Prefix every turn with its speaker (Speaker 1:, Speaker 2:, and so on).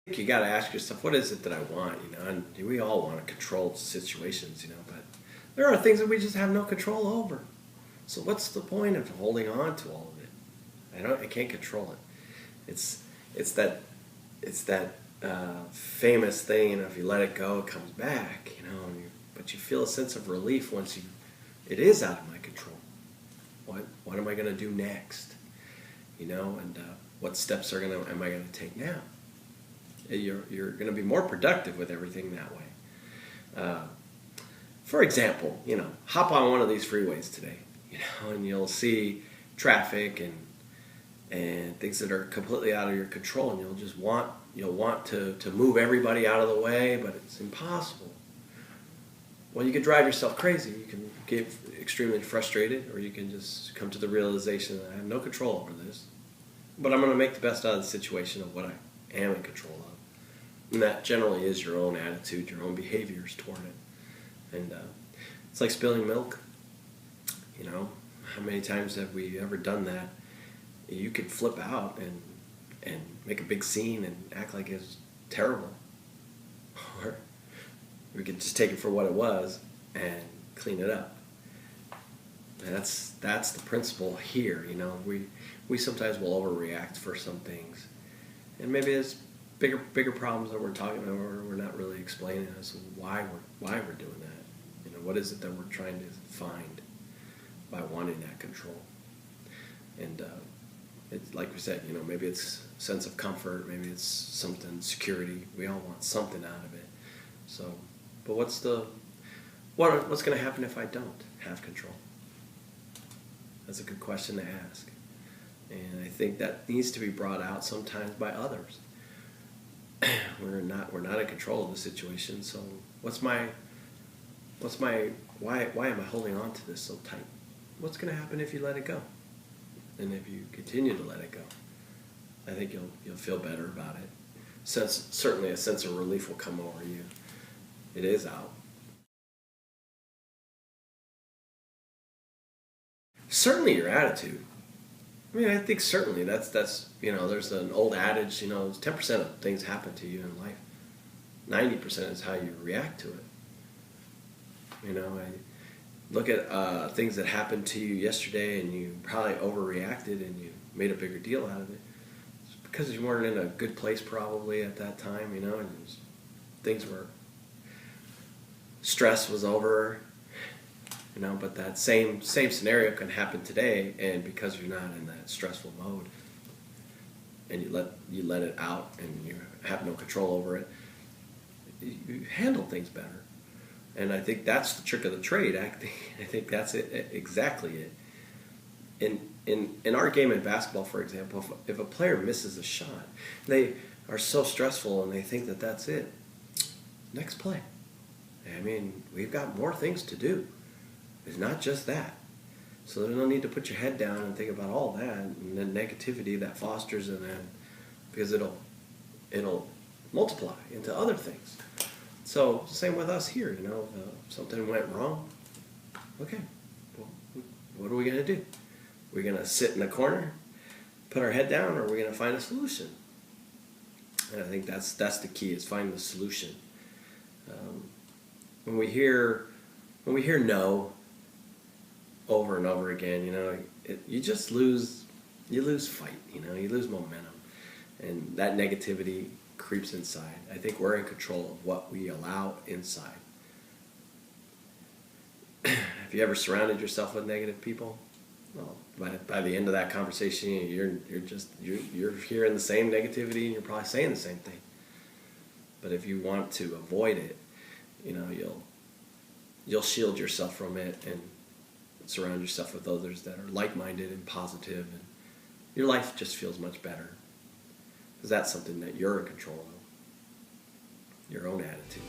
Speaker 1: think you got to ask yourself, what is it that I want? And we all want to control situations, but there are things that we just have no control over. So what's the point of holding on to all of it? I can't control it. It's that famous thing. If you let it go, it comes back. But you feel a sense of relief once it is out of my control. What am I going to do next? And what steps am I going to take now? You're going to be more productive with everything that way. For example, hop on one of these freeways today, and you'll see traffic and things that are completely out of your control, and you'll want to move everybody out of the way, but it's impossible. Well, you can drive yourself crazy. You can get extremely frustrated, or you can just come to the realization that I have no control over this, but I'm going to make the best out of the situation of what I am in control of. And that generally is your own attitude, your own behaviors toward it. And it's like spilling milk. How many times have we ever done that? You could flip out and make a big scene and act like it's terrible. Or we could just take it for what it was and clean it up. And that's the principle here. We sometimes will overreact for some things, and maybe it's bigger problems that we're talking about, or we're not really explaining as to why we're doing that. What is it that we're trying to find by wanting that control? And it's like we said, maybe it's a sense of comfort, maybe it's something security. We all want something out of it. So, but what's going to happen if I don't have control? That's a good question to ask, and I think that needs to be brought out sometimes by others. We're not in control of the situation. So why am I holding on to this so tight? What's going to happen if you let it go? And if you continue to let it go, I think you'll feel better about it. Certainly a sense of relief will come over you. It is out. Certainly your attitude. I think certainly that's there's an old adage, 10% of things happen to you in life. 90% is how you react to it. I look at things that happened to you yesterday and you probably overreacted and you made a bigger deal out of it. It's because you weren't in a good place probably at that time, and things were, stress was over. But that same scenario can happen today, and because you're not in that stressful mode, and you let it out, and you have no control over it, you handle things better. And I think that's the trick of the trade. I think that's it, exactly it. In our game in basketball, for example, if a player misses a shot, they are so stressful and they think that that's it. Next play. We've got more things to do. It's not just that. So there's no need to put your head down and think about all that and the negativity that fosters, and then because it'll multiply into other things. So same with us here. If something went wrong, okay, well, what are we going to do? We're going to sit in a corner, put our head down, or are we going to find a solution? And I think that's the key, is find the solution. When we hear no over and over again, you just lose fight, you lose momentum, and that negativity creeps inside. I think we're in control of what we allow inside. Have you ever surrounded yourself with negative people? Well, by the end of that conversation, you're hearing the same negativity, and you're probably saying the same thing. But if you want to avoid it, you'll shield yourself from it and surround yourself with others that are like-minded and positive, and your life just feels much better, because that's something that you're in control of, your own attitude.